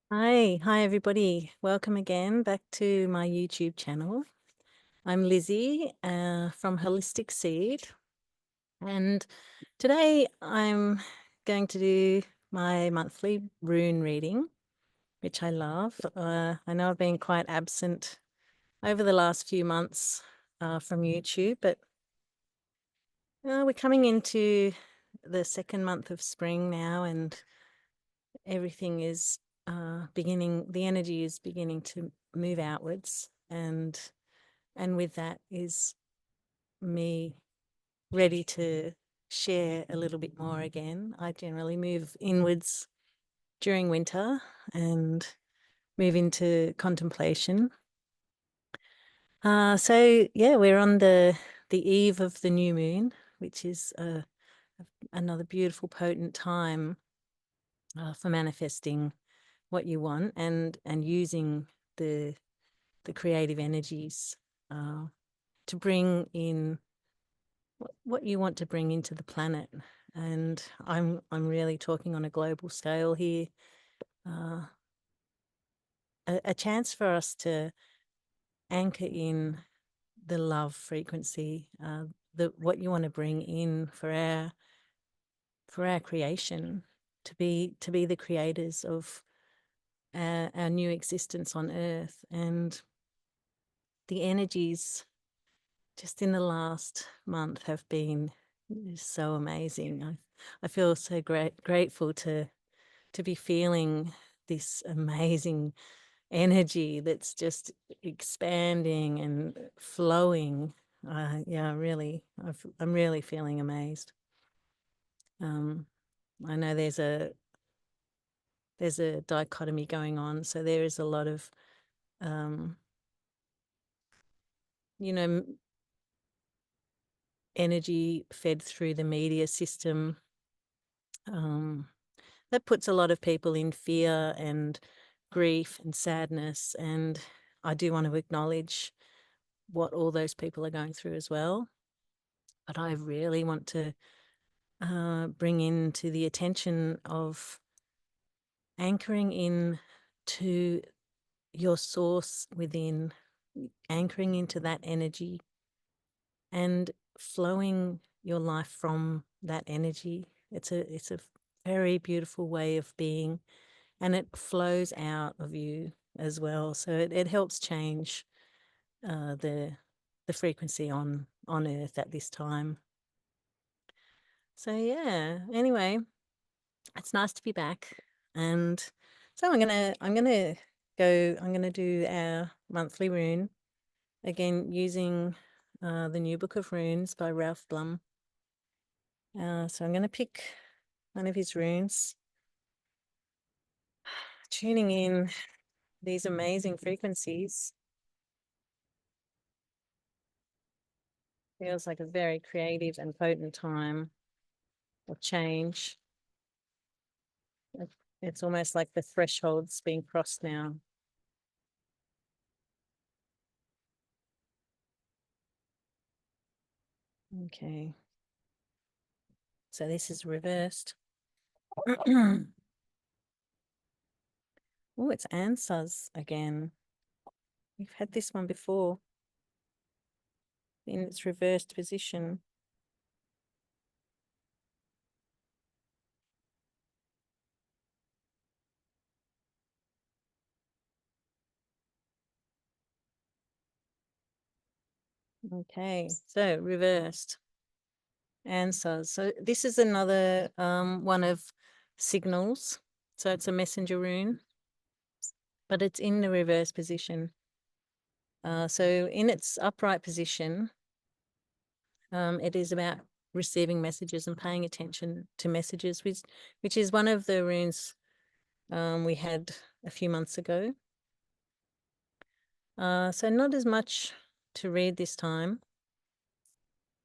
Hi everybody. Welcome again back to my YouTube channel. I'm Lizzie from Holistic Seed, and today I'm going to do my monthly rune reading, which I love. I know I've been quite absent over the last few months from YouTube, but we're coming into the second month of spring now, and everything is the energy is beginning to move outwards, and with that is me ready to share a little bit more again. I generally move inwards during winter and move into contemplation. So yeah, we're on the eve of the new moon, which is another beautiful, potent time for manifesting what you want, and using the creative energies to bring in what you want to bring into the planet. And I'm really talking on a global scale here. Uh, a chance for us to anchor in the love frequency, what you want to bring in for our creation, to be the creators of our new existence on Earth. And the energies just in the last month have been so amazing. I feel so grateful to be feeling this amazing energy that's just expanding and flowing. Yeah, really, I'm really feeling amazed. I know there's a dichotomy going on, so there is a lot of um, you know energy fed through the media system um, that puts a lot of people in fear and grief and sadness. And I do want to acknowledge what all those people are going through as well. But I really want to bring into the attention of anchoring in to your source within, anchoring into that energy and flowing your life from that energy. It's a very beautiful way of being, and it flows out of you as well. So it helps change the frequency on Earth at this time. So yeah. Anyway, it's nice to be back, and so I'm gonna do our monthly rune again using the new book of runes by Ralph Blum. So I'm gonna pick one of his runes, tuning in these amazing frequencies. Feels like a very creative and potent time of change. It's almost like the threshold's being crossed now. Okay. So this is reversed. Oh, it's answers again. We've had this one before in its reversed position. Okay, so reversed answers. So this is another one of signals. So it's a messenger rune, but it's in the reverse position. So in its upright position, it is about receiving messages and paying attention to messages, which is one of the runes we had a few months ago. So not as much to read this time.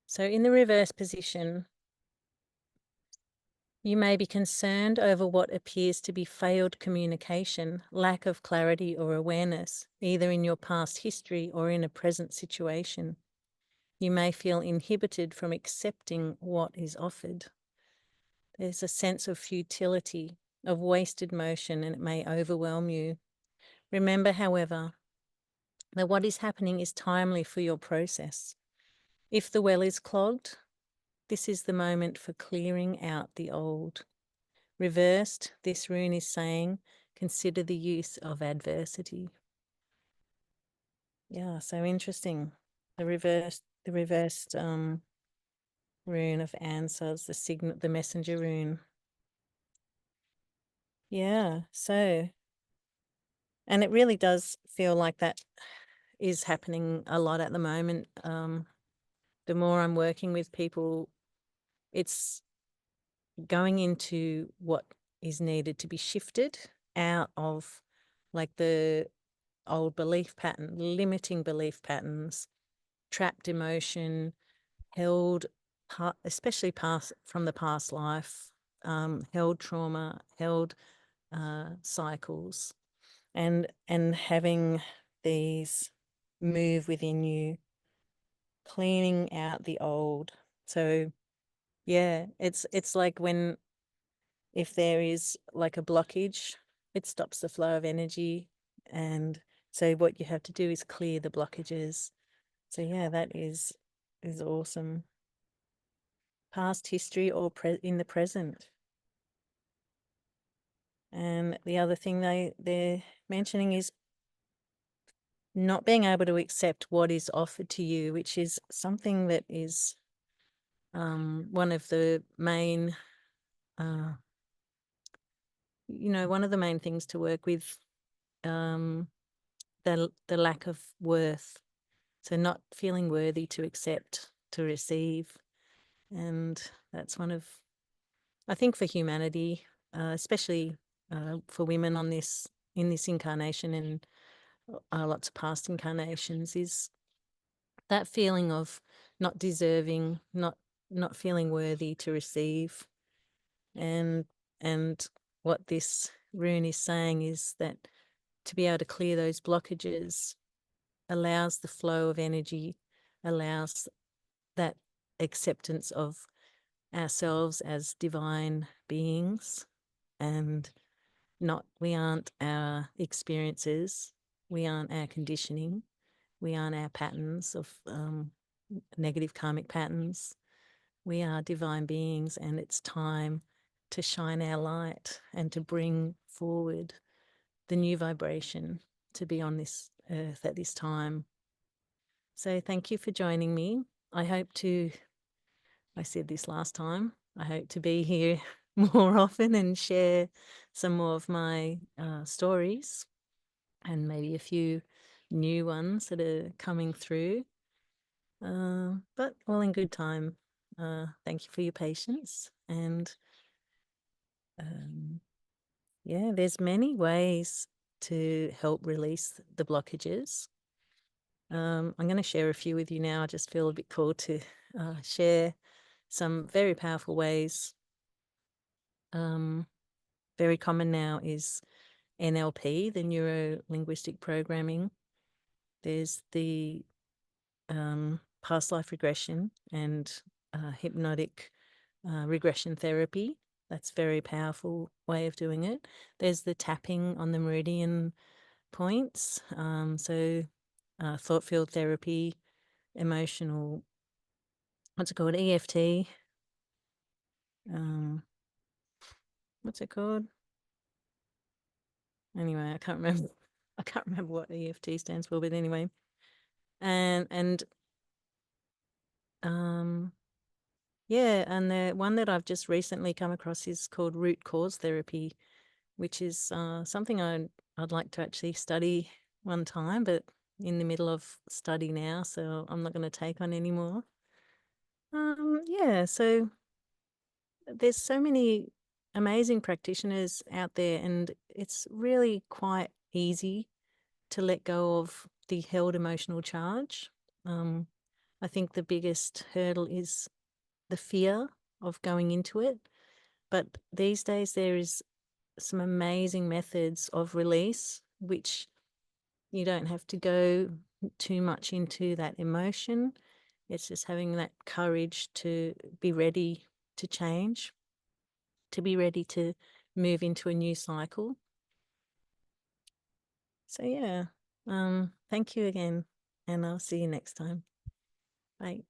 So in the reverse position, you may be concerned over what appears to be failed communication, lack of clarity or awareness, either in your past history or in a present situation. You may feel inhibited from accepting what is offered. There's a sense of futility of wasted motion, and it may overwhelm you. Remember, however, that what is happening is timely for your process. If the well is clogged, this is the moment for clearing out the old. Reversed, this rune is saying, consider the use of adversity. Yeah, so interesting. The reversed rune of answers, the messenger rune. Yeah, so, and it really does feel like that is happening a lot at the moment. The more I'm working with people, it's going into what is needed to be shifted out of like the old belief pattern, limiting belief patterns, trapped emotion, held, especially from the past life, held trauma, held cycles, and having these move within you, cleaning out the old. So yeah, it's like if there is like a blockage, it stops the flow of energy, and so what you have to do is clear the blockages. So yeah, that is awesome. Past history or in the present. And the other thing they're mentioning is not being able to accept what is offered to you, which is something that is one of the main, one of the main things to work with, the lack of worth. So not feeling worthy to accept, to receive. And that's one of, I think for humanity, especially for women in this incarnation and lots of past incarnations, is that feeling of not deserving, not feeling worthy to receive. And what this rune is saying is that to be able to clear those blockages allows the flow of energy, allows that acceptance of ourselves as divine beings, and we aren't our experiences, we aren't our conditioning, we aren't our patterns of negative karmic patterns. We are divine beings, and it's time to shine our light and to bring forward the new vibration to be on this earth at this time. So thank you for joining me. I said this last time, I hope to be here more often and share some more of my stories, and maybe a few new ones that are coming through. But all in good time. Thank you for your patience. And yeah, there's many ways to help release the blockages. I'm going to share a few with you now. I just feel a bit called to share some very powerful ways. Very common now is NLP, the neuro-linguistic programming. There's the past life regression and hypnotic regression therapy. That's a very powerful way of doing it. There's the tapping on the meridian points. Thought field therapy, emotional, what's it called? EFT. What's it called? Anyway, I can't remember. I can't remember what EFT stands for, but anyway. And yeah, and the one that I've just recently come across is called root cause therapy, which is something I'd like to actually study one time, but in the middle of study now, so I'm not going to take on anymore. Yeah, so there's so many amazing practitioners out there, and it's really quite easy to let go of the held emotional charge. I think the biggest hurdle is the fear of going into it. But these days there is some amazing methods of release, which you don't have to go too much into that emotion. It's just having that courage to be ready to change, to be ready to move into a new cycle. So yeah, thank you again, and I'll see you next time. Bye.